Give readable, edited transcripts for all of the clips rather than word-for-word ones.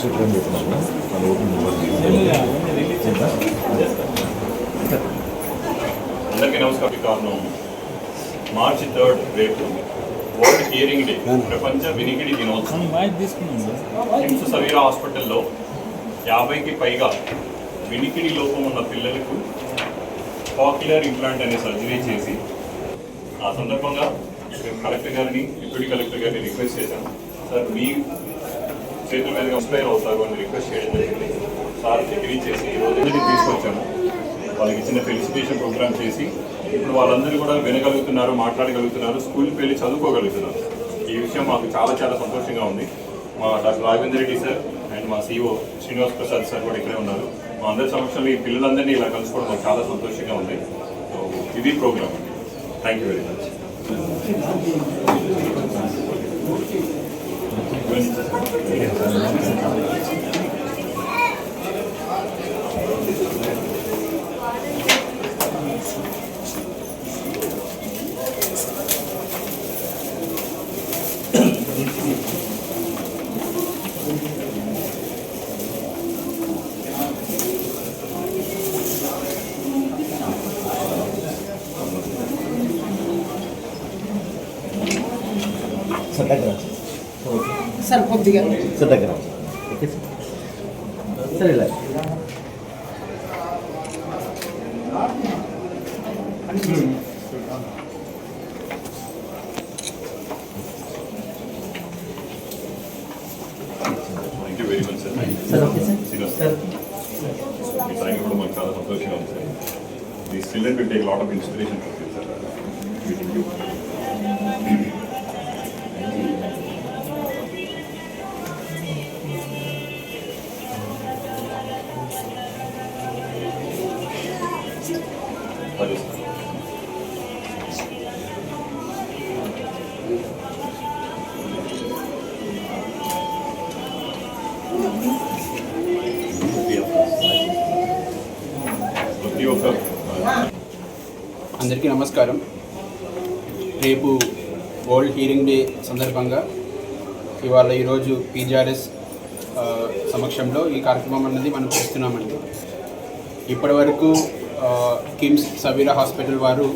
అందరికీ నమస్కారం. కారణం మార్చి 3 రేపు వరల్డ్ హియరింగ్ డే, ప్రపంచ వినికిడి దినోత్సవం. కిమ్స్ సవీరా హాస్పిటల్లో 50కి పైగా వినికిడి లోపం ఉన్న పిల్లలకు కాక్లియర్ ఇంప్లాంట్ అనే సర్జరీ చేసి, ఆ సందర్భంగా మేము కలెక్టర్ గారిని, డిప్యూటీ కలెక్టర్ గారిని రిక్వెస్ట్ చేశాను. సార్ మీ చేతుల మీదుగా ఇన్స్పైర్ అవుతారు అని రిక్వెస్ట్ చేయడం జరిగింది. సార్ డిగ్రీ చేసి ఈరోజు తీసుకొచ్చాము. వాళ్ళకి ఇచ్చిన ఫెలిసిటేషన్ ప్రోగ్రామ్ చేసి ఇప్పుడు వాళ్ళందరూ కూడా వినగలుగుతున్నారు, మాట్లాడగలుగుతున్నారు, స్కూల్కి వెళ్ళి చదువుకోగలుగుతున్నారు. ఈ విషయం మాకు చాలా చాలా సంతోషంగా ఉంది. మా doctor Raghavendra Reddy sir and మా CEO శ్రీనివాస్ ప్రసాద్ సార్ కూడా ఇక్కడే ఉన్నారు. మా అందరి సమక్షంలో ఈ పిల్లలందరినీ ఇలా కలుసుకోవడం మాకు చాలా సంతోషంగా ఉంది. సో ఇది ప్రోగ్రామ్ అండి. Thank you very much. Sir కొద్దిగా దగ్గర ఓకే సార్ ఇలా thank you very much sir. Me time కూడా మాకు చాలా సంతోషంగా ఉంది sir. These children will take a lot of inspiration from you, sir. Meeting you. Hello, sir. అందరికీ నమస్కారం. రేపు వరల్డ్ హియరింగ్ డే సందర్భంగా ఈరోజు PGRS సమక్షంలో ఈ కార్యక్రమం అన్నది మనం చేస్తున్నామండి. ఇప్పటి వరకు కిమ్స్ సవీరా హాస్పిటల్ వారు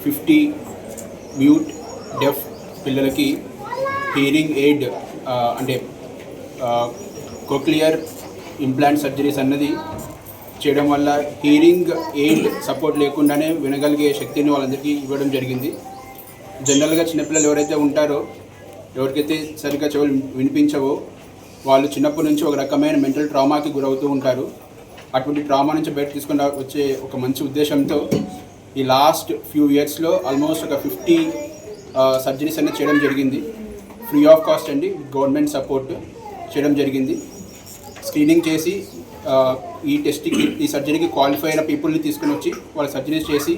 50 మ్యూట్ డెఫ్ పిల్లలకి హియరింగ్ ఎయిడ్ అంటే కోక్లియర్ ఇంప్లాంట్ సర్జరీస్ అన్నది చేయడం వల్ల హియరింగ్ ఎయిడ్ సపోర్ట్ లేకుండానే వినగలిగే శక్తిని వాళ్ళందరికీ ఇవ్వడం జరిగింది. జనరల్గా చిన్నపిల్లలు ఎవరైతే ఉంటారో, ఎవరికైతే సరిగ్గా చెవులు వినిపించవో, వాళ్ళు చిన్నప్పటి నుంచి ఒక రకమైన మెంటల్ ట్రామాకి గురవుతూ ఉంటారు. అటువంటి ట్రామా నుంచి బయట తీసుకుని వచ్చే ఒక మంచి ఉద్దేశంతో ఈ లాస్ట్ ఫ్యూ ఇయర్స్లో ఆల్మోస్ట్ ఒక 50 సర్జరీస్ అనేది చేయడం జరిగింది. ఫ్రీ ఆఫ్ కాస్ట్ అండి, గవర్నమెంట్ సపోర్ట్ చేయడం జరిగింది. స్క్రీనింగ్ చేసి ఈ సర్జరీకి క్వాలిఫై అయిన పీపుల్ని తీసుకుని వచ్చి వాళ్ళ సర్జరీస్ చేసి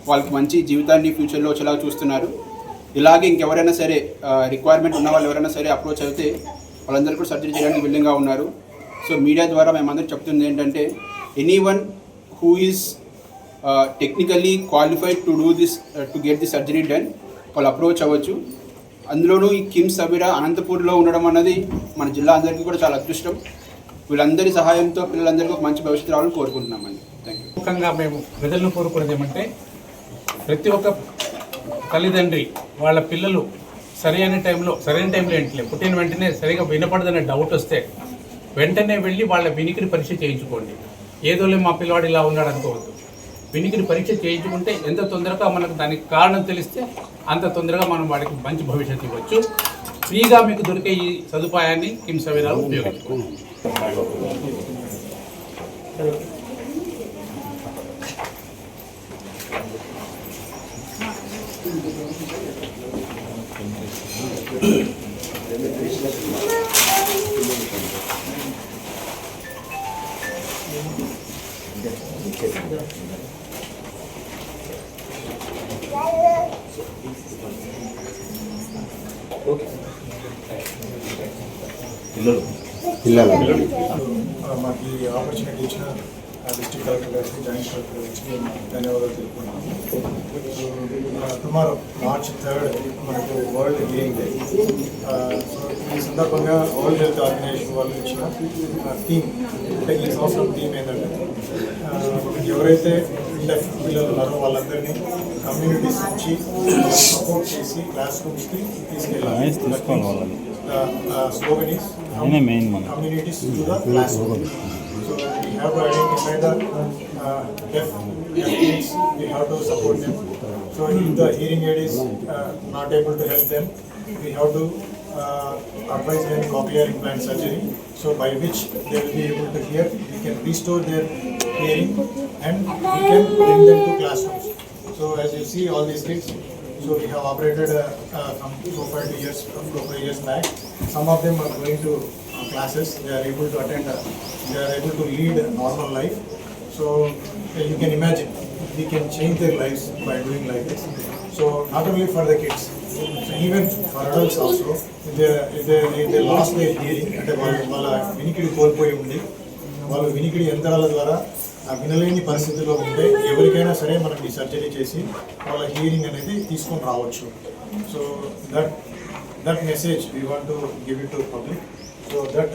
వాళ్ళకి మంచి జీవితాన్ని ఫ్యూచర్లో వచ్చేలాగా చూస్తున్నారు. ఇలాగే ఇంకెవరైనా సరే రిక్వైర్మెంట్ ఉన్న వాళ్ళు ఎవరైనా సరే అప్రోచ్ అయితే వాళ్ళందరూ కూడా సర్జరీ చేయడానికి విల్లింగ్గా ఉన్నారు. సో మీడియా ద్వారా మేమందరూ చెప్తుంది ఏంటంటే, anyone who is technically qualified to do this to get the surgery done వాళ్ళు అప్రోచ్ అవ్వచ్చు. అందులోనూ ఈ కిమ్స్ సవీరా అనంతపూర్లో ఉండడం అన్నది మన జిల్లా అందరికీ కూడా చాలా అదృష్టం. వీళ్ళందరి సహాయంతో పిల్లలందరికీ ఒక మంచి భవిష్యత్తు రావాలని కోరుకుంటున్నామండి. Thank you. ముఖ్యంగా మేము ప్రజలను కోరుకునేది ఏమంటే, ప్రతి ఒక్క తల్లిదండ్రి వాళ్ళ పిల్లలు సరైన టైంలో ఏంటలే పుట్టిన వెంటనే సరిగా వినపడదనే డౌట్ వస్తే వెంటనే వెళ్ళి వాళ్ళ వినికిడి పరీక్ష చేయించుకోండి. ఏదోలే మా పిల్లవాడు ఇలా ఉన్నాడు అనుకోవద్దు. వినికిడి పరీక్ష చేయించుకుంటే ఎంత తొందరగా మనకు దానికి కారణం తెలిస్తే అంత తొందరగా మనం వాడికి మంచి భవిష్యత్తు ఇవ్వచ్చు. ఫ్రీగా మీకు దొరికే ఈ సదుపాయాన్ని కిమ్స్ సవీరా ఉపయోగించుకోండి. పిల్లలు మాకు ఈ ఆపర్చునిటీ ఇచ్చిన డిస్ట్రిక్ట్ కలెక్టర్ గారికి, జాయింట్ కలెక్టర్ గారికి ధన్యవాదాలు తెలుపుకున్నాము. టుమారో March 3rd మనకు వరల్డ్ హియరింగ్ డే. సో ఈ సందర్భంగా వరల్డ్ హెల్త్ ఆర్గనైజేషన్ వాళ్ళు ఇచ్చిన థీమ్, అంటే ఈ సంవత్సరం థీమ్ ఏంటంటే ఎవరైతే డెఫ్ పిల్లలు ఉన్నారో వాళ్ళందరినీ కమ్యూనిటీస్ నుంచి సపోర్ట్ చేసి క్లాస్ రూమ్స్కి తీసుకెళ్ళాలి. Slogan is communities to the classroom. So we have to identify the deaf kids. We have to support them. So if the hearing aid is not able to help them, we have to advise them cochlear implant surgery. So by which they will be able to hear, we can restore their hearing and we can bring them to classrooms. So as you see all these kids, so we have operated from 4-5 years back. Some of them are going to classes, they are able to attend, they are able to lead a normal life. So you can imagine, we can change their lives by doing like this. So not only for the kids, so even for adults also, if they lost their hearing, అంటే వాళ్ళ వినికిడి కోల్పోయి ఉండి వాళ్ళు వినికిడి యంత్రాల ద్వారా వినలేని పరిస్థితిలో ఉంటే ఎవరికైనా సరే మనం ఈ సర్జరీ చేసి వాళ్ళ హీరింగ్ అనేది తీసుకొని రావచ్చు. So that message we want to give it to public. So that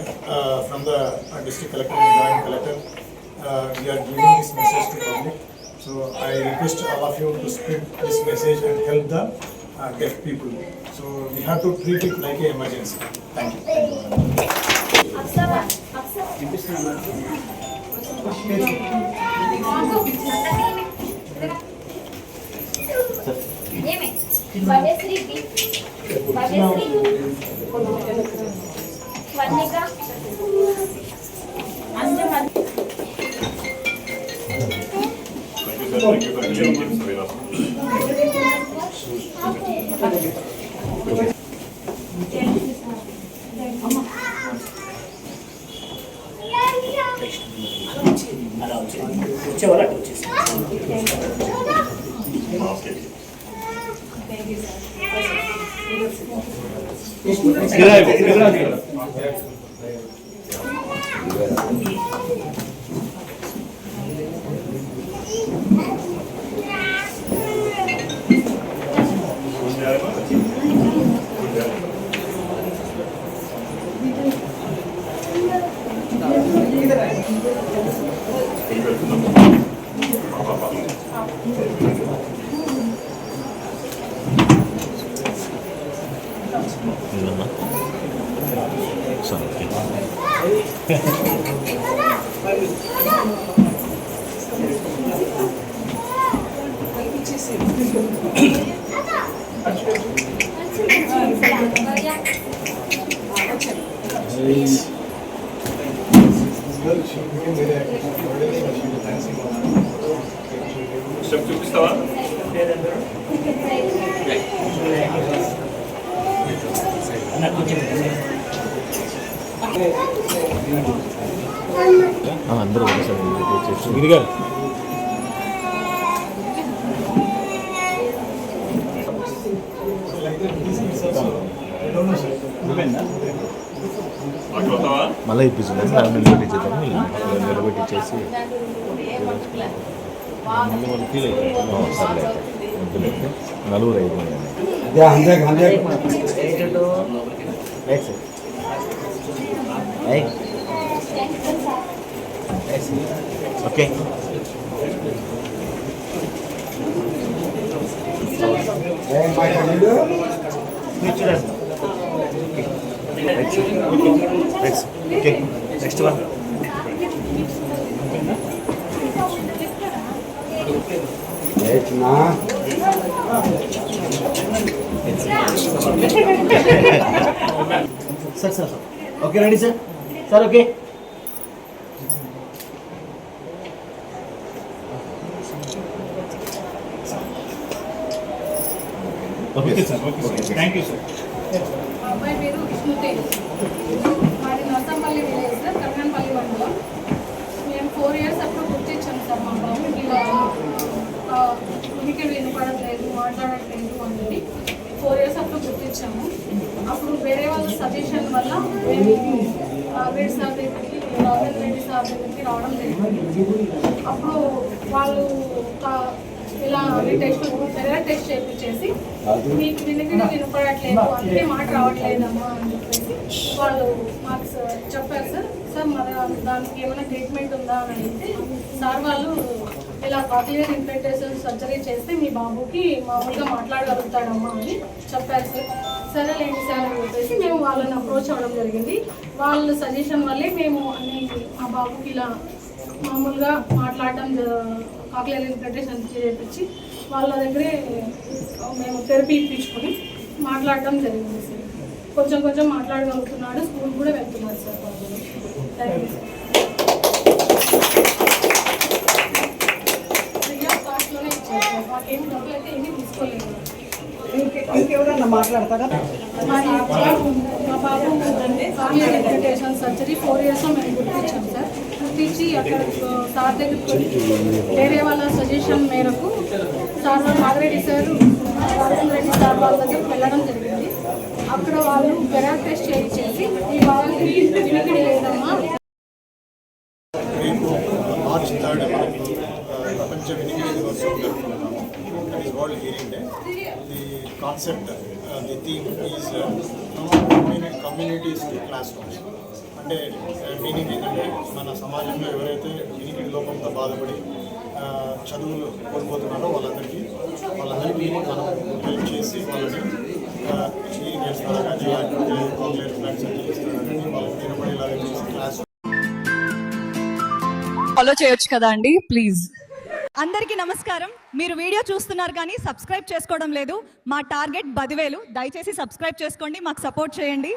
from the district collector and joint collector, we are giving this message to public. So I request all of you to spread this message and help the deaf people. So we have to treat it like an emergency. Thank you. Vanika Anjaman. Thank you for giving Kim Savira. Step చూపిస్తావా? అందరూ ఇదిగా మళ్ళీ ఇప్పించలేదు నిలబెట్టించేద్దాం నిలబెట్టించేసి వాళ్ళు feel అవుతారు సర్లే వద్దులేదు నలుగురు okay okay next one sir sir okay ready sir sir okay okay sir okay thank you sir అబ్బాయి పేరు విష్ణుతేజ్, మాది నర్సంపల్లి విలేజ్ సార్, కర్ణంపల్లి మండలం. మేము 4 years అప్పుడు బుక్ చేసాం సార్. మా బాబుకి ఇలా ఉనికి వినపడట్లేదు, మాట్లాడట్లేదు అనేది 4 years అప్పుడు బుక్ ఇచ్చాము. అప్పుడు వేరే వాళ్ళ సజెషన్ వల్ల మేము మార్గరెట్ సార్ దగ్గరికి రాజేంద్ర రెడ్డి సార్ దగ్గరికి రావడం జరిగింది. అప్పుడు వాళ్ళు ఇలా టెస్ట్ చేయించేసి మీకు వినికిడి వినపడట్లేదు, అందుకే మాట రావట్లేదమ్మా అని చెప్పేసి వాళ్ళు మాకు చెప్పారు సార్. సార్ మరి దానికి ఏమైనా ట్రీట్మెంట్ ఉందా అని అడిగితే సార్ వాళ్ళు ఇలా కాక్లియర్ ఇంప్లాంటేషన్ సర్జరీ చేస్తే మీ బాబుకి మామూలుగా మాట్లాడగలుగుతాడమ్మా అని చెప్పారు సార్. సరేలేండి సార్ అని చెప్పేసి మేము వాళ్ళని అప్రోచ్ అవ్వడం జరిగింది. వాళ్ళ సజెషన్ వల్లే మేము అన్ని మా బాబుకి ఇలా మామూలుగా మాట్లాడడం కాక్లియర్ ఇంప్లాంటేషన్ చేయించి వాళ్ళ దగ్గరే మేము థెరపీ ఇప్పించుకొని మాట్లాడడం జరిగింది సార్. కొంచెం కొంచెం మాట్లాడగలుగుతున్నాడు, స్కూల్ కూడా వెళ్తున్నాడు సార్ బాబు. Thank you sir. Free of కాస్ట్లోనే ఇచ్చారు సార్, మాకేం డబ్బులు అయితే ఏమీ తీసుకోలేదు. ఇంకెవరన్నా మాట్లాడతారా? మా బాబు కాక్లియర్ ఇంప్లాంటేషన్ సర్జరీ 4 years మేము గుర్తించాం సార్. గుర్తించి అక్కడ సార్ దగ్గరికి వేరే వాళ్ళ సజెషన్ మేరకు సార్ వాళ్ళు మార్గరెడ్డి సార్ రాజేంద్ర రెడ్డి సార్ వాళ్ళ దగ్గరికి వెళ్ళడం జరిగింది. అక్కడ వాళ్ళు పెరాక్ టెస్ట్ చేయించేసి ఈ బాబుకి వినికిడి లేదమ్మా. రేపు మార్చ్ 3rd మనకి ప్రపంచ వినికిడి దినోత్సవం జరుపుకుంటున్నాము. That is world hearing day. The concept, the theme is communities to class rooms. అంటే మీనింగ్ ఏంటంటే మన సమాజంలో ఎవరైతే వినికిడి లోపంతో బాధపడి చదువులు కోల్పోతున్నారో వాళ్ళందరికీ మనం హెల్ప్ చేసి వాళ్ళని హీరింగ్ ఎయిడ్స్ ద్వారా కానీ కాక్లియర్ ఇంప్లాంట్ సర్జరీస్ ద్వారా కానీ వాళ్ళకి వినపడేలాగా చేసి క్లాస్ ఫాలో చేయొచ్చు కదా అండి ప్లీజ్. అందరికీ నమస్కారం. మీరు వీడియో చూస్తున్నారు కానీ సబ్స్క్రైబ్ చేసుకోవడం లేదు. మా టార్గెట్ 10,000. దయచేసి సబ్స్క్రైబ్ చేసుకోండి, మాకు సపోర్ట్ చేయండి.